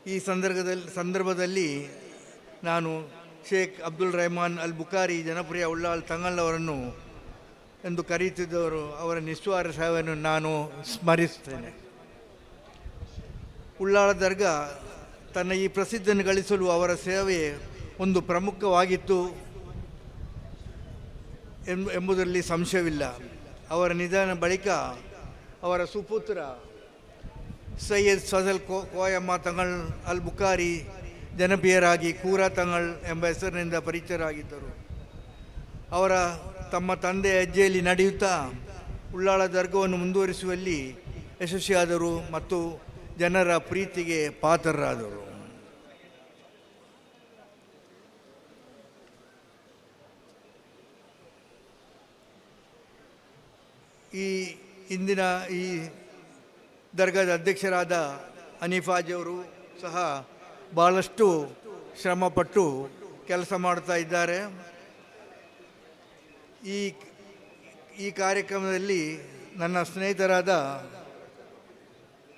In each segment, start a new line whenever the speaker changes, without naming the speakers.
ಈ ಸಂದರ್ಭದಲ್ಲಿ ನಾನು ಶೇಖ್ ಅಬ್ದುಲ್ ರೆಹಮಾನ್ ಅಲ್ ಬುಖಾರಿ ಜನಪ್ರಿಯ ಉಳ್ಳಾಲ್ ತಂಗಲ್ನವರನ್ನು ಎಂದು ಕರೆಯುತ್ತಿದ್ದವರು ಅವರ ನಿಸ್ವಾರ ಸೇವೆಯನ್ನು ನಾನು ಸ್ಮರಿಸುತ್ತೇನೆ. ಉಳ್ಳಾಳ ದರ್ಗಾ ತನ್ನ ಈ ಪ್ರಸಿದ್ಧಿಯನ್ನು ಗಳಿಸಲು ಅವರ ಸೇವೆ ಒಂದು ಪ್ರಮುಖವಾಗಿತ್ತು ಎಂಬುದರಲ್ಲಿ ಸಂಶಯವಿಲ್ಲ. ಅವರ ನಿಧನ ಬಳಿಕ ಅವರ ಸುಪುತ್ರ ಸೈಯದ್ ಫಜಲ್ ಕೋಯಮ್ಮ ತಂಗಳ್ ಅಲ್ ಬುಖಾರಿ ಜನಪ್ರಿಯರಾಗಿ ಕೂರಾ ತಂಗಳ್ ಎಂಬ ಹೆಸರಿನಿಂದ ಪರಿಚಿತರಾಗಿದ್ದರು. ಅವರ ತಮ್ಮ ತಂದೆ ಹೆಜ್ಜೆಯಲ್ಲಿ ನಡೆಯುತ್ತಾ ಉಳ್ಳಾಳ ದರ್ಗವನ್ನು ಮುಂದುವರಿಸುವಲ್ಲಿ ಯಶಸ್ವಿಯಾದರು ಮತ್ತು ಜನರ ಪ್ರೀತಿಗೆ ಪಾತ್ರರಾದರು. ಇಂದಿನ ಈ ದರ್ಗಾದ ಅಧ್ಯಕ್ಷರಾದ ಹನೀಫಾಜಿಯವರು ಸಹ ಭಾಳಷ್ಟು ಶ್ರಮಪಟ್ಟು ಕೆಲಸ ಮಾಡ್ತಾ ಇದ್ದಾರೆ. ಈ ಕಾರ್ಯಕ್ರಮದಲ್ಲಿ ನನ್ನ ಸ್ನೇಹಿತರಾದ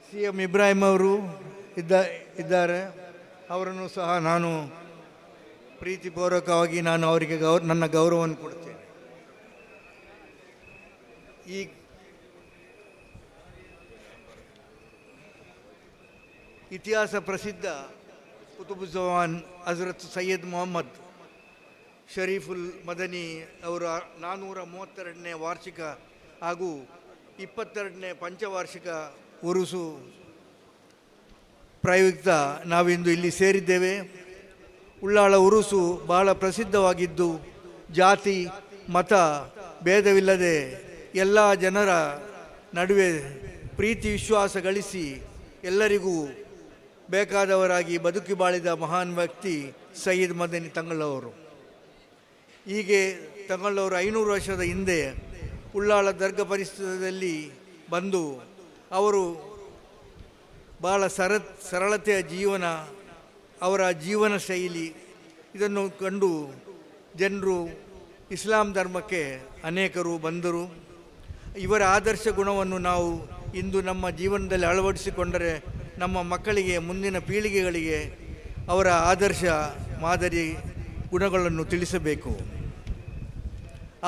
CM ಇಬ್ರಾಹಿಂ ಅವರು ಇದ್ದಾರೆ. ಅವರನ್ನು ಸಹ ನಾನು ಪ್ರೀತಿಪೂರ್ವಕವಾಗಿ ಅವರಿಗೆ ನನ್ನ ಗೌರವವನ್ನು ಕೊಡ್ತೇನೆ. ಈ ಇತಿಹಾಸ ಪ್ರಸಿದ್ಧ ಕುತುಬುಜ್ಜಮಾನ್ ಹಜರತ್ ಸೈಯದ್ ಮೊಹಮ್ಮದ್ ಶರೀಫುಲ್ ಮದನಿ ಅವರ 432ನೇ ವಾರ್ಷಿಕ ಹಾಗೂ 22ನೇ ಪಂಚವಾರ್ಷಿಕ ಉರುಸು ಪ್ರಯುಕ್ತ ನಾವಿಂದು ಇಲ್ಲಿ ಸೇರಿದ್ದೇವೆ. ಉಳ್ಳಾಳ ಉರುಸು ಬಹಳ ಪ್ರಸಿದ್ಧವಾಗಿದ್ದು ಜಾತಿ ಮತ ಭೇದವಿಲ್ಲದೆ ಎಲ್ಲ ಜನರ ನಡುವೆ ಪ್ರೀತಿ ವಿಶ್ವಾಸ ಗಳಿಸಿ ಎಲ್ಲರಿಗೂ ಬೇಕಾದವರಾಗಿ ಬದುಕಿ ಬಾಳಿದ ಮಹಾನ್ ವ್ಯಕ್ತಿ ಸೈಯದ್ ಮದನಿ ತಂಗಳವರು. ಹೀಗೆ ತಂಗಳವರು 500 ವರ್ಷದ ಹಿಂದೆ ಉಳ್ಳಾಳ ದರ್ಗಾ ಪರಿಸರದಲ್ಲಿ ಬಂದು ಅವರು ಭಾಳ ಸರಳತೆಯ ಜೀವನ, ಅವರ ಜೀವನ ಶೈಲಿ ಇದನ್ನು ಕಂಡು ಜನರು ಇಸ್ಲಾಂ ಧರ್ಮಕ್ಕೆ ಅನೇಕರು ಬಂದರು. ಇವರ ಆದರ್ಶ ಗುಣವನ್ನು ನಾವು ಇಂದು ನಮ್ಮ ಜೀವನದಲ್ಲಿ ಅಳವಡಿಸಿಕೊಂಡರೆ ನಮ್ಮ ಮಕ್ಕಳಿಗೆ, ಮುಂದಿನ ಪೀಳಿಗೆಗಳಿಗೆ ಅವರ ಆದರ್ಶ ಮಾದರಿ ಗುಣಗಳನ್ನು ತಿಳಿಸಬೇಕು.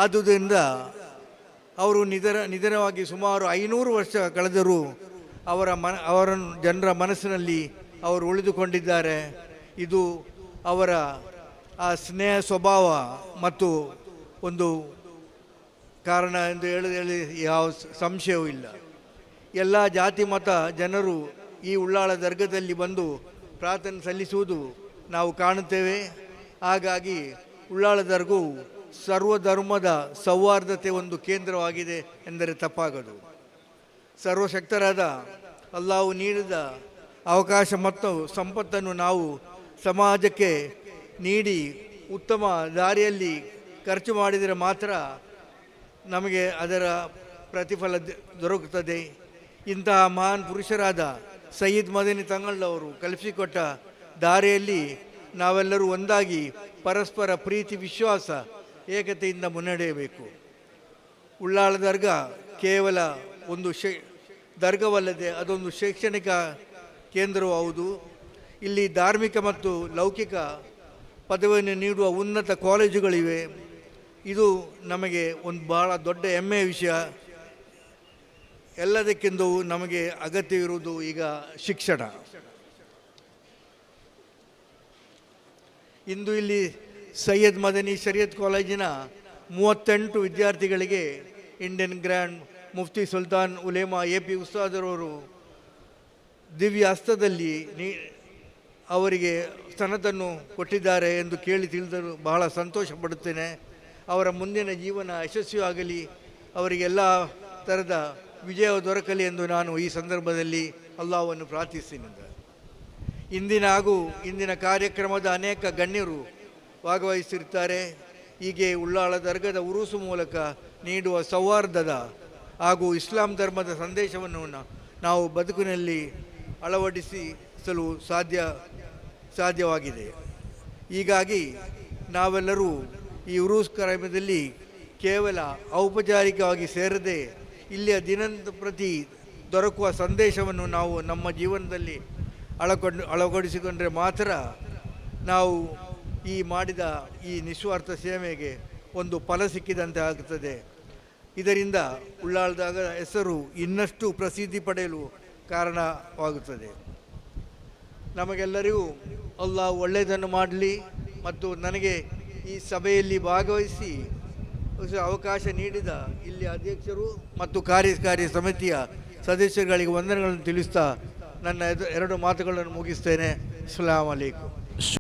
ಆದುದರಿಂದ ಅವರು ನಿಧನವಾಗಿ ಸುಮಾರು 500 ವರ್ಷ ಕಳೆದರೂ ಅವರ ಜನರ ಮನಸ್ಸಿನಲ್ಲಿ ಅವರು ಉಳಿದುಕೊಂಡಿದ್ದಾರೆ. ಇದು ಅವರ ಆ ಸ್ನೇಹ ಸ್ವಭಾವ ಮತ್ತು ಒಂದು ಕಾರಣ ಎಂದು ಹೇಳಿ ಯಾವ ಸಂಶಯವೂ ಇಲ್ಲ. ಎಲ್ಲ ಜಾತಿ ಮತ ಜನರು ಈ ಉಳ್ಳಾಳ ದರ್ಗದಲ್ಲಿ ಬಂದು ಪ್ರಾರ್ಥನೆ ಸಲ್ಲಿಸುವುದು ನಾವು ಕಾಣುತ್ತೇವೆ. ಹಾಗಾಗಿ ಉಳ್ಳಾಳ ದರ್ಗವು ಸರ್ವಧರ್ಮದ ಸೌಹಾರ್ದತೆ ಒಂದು ಕೇಂದ್ರವಾಗಿದೆ ಎಂದರೆ ತಪ್ಪಾಗದು. ಸರ್ವಶಕ್ತರಾದ ಅಲ್ಲಾಹು ನೀಡಿದ ಅವಕಾಶ ಮತ್ತು ಸಂಪತ್ತನ್ನು ನಾವು ಸಮಾಜಕ್ಕೆ ನೀಡಿ ಉತ್ತಮ ದಾರಿಯಲ್ಲಿ ಖರ್ಚು ಮಾಡಿದರೆ ಮಾತ್ರ ನಮಗೆ ಅದರ ಪ್ರತಿಫಲ ದೊರಕುತ್ತದೆ. ಇಂತಹ ಮಹಾನ್ ಪುರುಷರಾದ ಸೈಯದ್ ಮದನಿ ತಂಗಳವರು ಕಲಿಸಿಕೊಟ್ಟ ದಾರಿಯಲ್ಲಿ ನಾವೆಲ್ಲರೂ ಒಂದಾಗಿ ಪರಸ್ಪರ ಪ್ರೀತಿ ವಿಶ್ವಾಸ ಏಕತೆಯಿಂದ ಮುನ್ನಡೆಯಬೇಕು. ಉಳ್ಳಾಳ ದರ್ಗಾ ಕೇವಲ ಒಂದು ದರ್ಗವಲ್ಲದೆ ಅದೊಂದು ಶೈಕ್ಷಣಿಕ ಕೇಂದ್ರವೂ ಹೌದು. ಇಲ್ಲಿ ಧಾರ್ಮಿಕ ಮತ್ತು ಲೌಕಿಕ ಪದವಿಯನ್ನು ನೀಡುವ ಉನ್ನತ ಕಾಲೇಜುಗಳಿವೆ. ಇದು ನಮಗೆ ಒಂದು ಬಹಳ ದೊಡ್ಡ ಹೆಮ್ಮೆಯ ವಿಷಯ. ಎಲ್ಲದಕ್ಕಿಂತ ನಮಗೆ ಅಗತ್ಯವಿರುವುದು ಈಗ ಶಿಕ್ಷಣ. ಇಂದು ಇಲ್ಲಿ ಸೈಯದ್ ಮದನಿ ಶರಿಯತ್ ಕಾಲೇಜಿನ 38 ವಿದ್ಯಾರ್ಥಿಗಳಿಗೆ Indian grand Mufti Sultan ulema AP ಉಸ್ತಾದರವರು ದಿವ್ಯ ಹಸ್ತದಲ್ಲಿ ಅವರಿಗೆ ಸನದನ್ನು ಕೊಟ್ಟಿದ್ದಾರೆ ಎಂದು ಕೇಳಿ ತಿಳಿದರೂ ಬಹಳ ಸಂತೋಷ ಪಡುತ್ತೇನೆ. ಅವರ ಮುಂದಿನ ಜೀವನ ಯಶಸ್ವಿಯಾಗಲಿ, ಅವರಿಗೆಲ್ಲ ಥರದ ವಿಜಯ ದೊರಕಲಿ ಎಂದು ನಾನು ಈ ಸಂದರ್ಭದಲ್ಲಿ ಅಲ್ಲಾಹವನ್ನು ಪ್ರಾರ್ಥಿಸ್ತೀನಿ. ಇಂದಿನ ಕಾರ್ಯಕ್ರಮದ ಅನೇಕ ಗಣ್ಯರು ಭಾಗವಹಿಸಿರುತ್ತಾರೆ. ಹೀಗೆ ಉಳ್ಳಾಳ ದರ್ಗದ ಉರುಸು ಮೂಲಕ ನೀಡುವ ಸೌಹಾರ್ದದ ಹಾಗೂ ಇಸ್ಲಾಂ ಧರ್ಮದ ಸಂದೇಶವನ್ನು ನಾವು ಬದುಕಿನಲ್ಲಿ ಅಳವಡಿಸಲು ಸಾಧ್ಯವಾಗಿದೆ. ಹೀಗಾಗಿ ನಾವೆಲ್ಲರೂ ಈ ಉರೂಸ್ ಕಾರ್ಯಕ್ರಮದಲ್ಲಿ ಕೇವಲ ಔಪಚಾರಿಕವಾಗಿ ಸೇರದೆ ಇಲ್ಲಿಯ ದಿನದ ಪ್ರತಿ ದೊರಕುವ ಸಂದೇಶವನ್ನು ನಾವು ನಮ್ಮ ಜೀವನದಲ್ಲಿ ಅಳವಡಿಸಿಕೊಂಡ್ರೆ ಮಾತ್ರ ನಾವು ಈ ಮಾಡಿದ ಈ ನಿಸ್ವಾರ್ಥ ಸೇವೆಗೆ ಒಂದು ಫಲ ಸಿಕ್ಕಿದಂತೆ ಆಗುತ್ತದೆ. ಇದರಿಂದ ಉಳ್ಳಾಳದಾಗ ಹೆಸರು ಇನ್ನಷ್ಟು ಪ್ರಸಿದ್ಧಿ ಪಡೆಯಲು ಕಾರಣವಾಗುತ್ತದೆ. ನಮಗೆಲ್ಲರಿಗೂ ಅಲ್ಲಾಹ್ ಒಳ್ಳೆಯದನ್ನು ಮಾಡಲಿ ಮತ್ತು ನನಗೆ ಈ ಸಭೆಯಲ್ಲಿ ಭಾಗವಹಿಸಿ ಅವಕಾಶ ನೀಡಿದ ಇಲ್ಲಿ ಅಧ್ಯಕ್ಷರು ಮತ್ತು ಕಾರ್ಯಕಾರಿ ಸಮಿತಿಯ ಸದಸ್ಯರುಗಳಿಗೆ ವಂದನೆಗಳನ್ನು ತಿಳಿಸ್ತಾ ನನ್ನ ಎರಡು ಮಾತುಗಳನ್ನು ಮುಗಿಸ್ತೇನೆ. ಅಸ್ಸಲಾಮು ಅಲೈಕುಂ.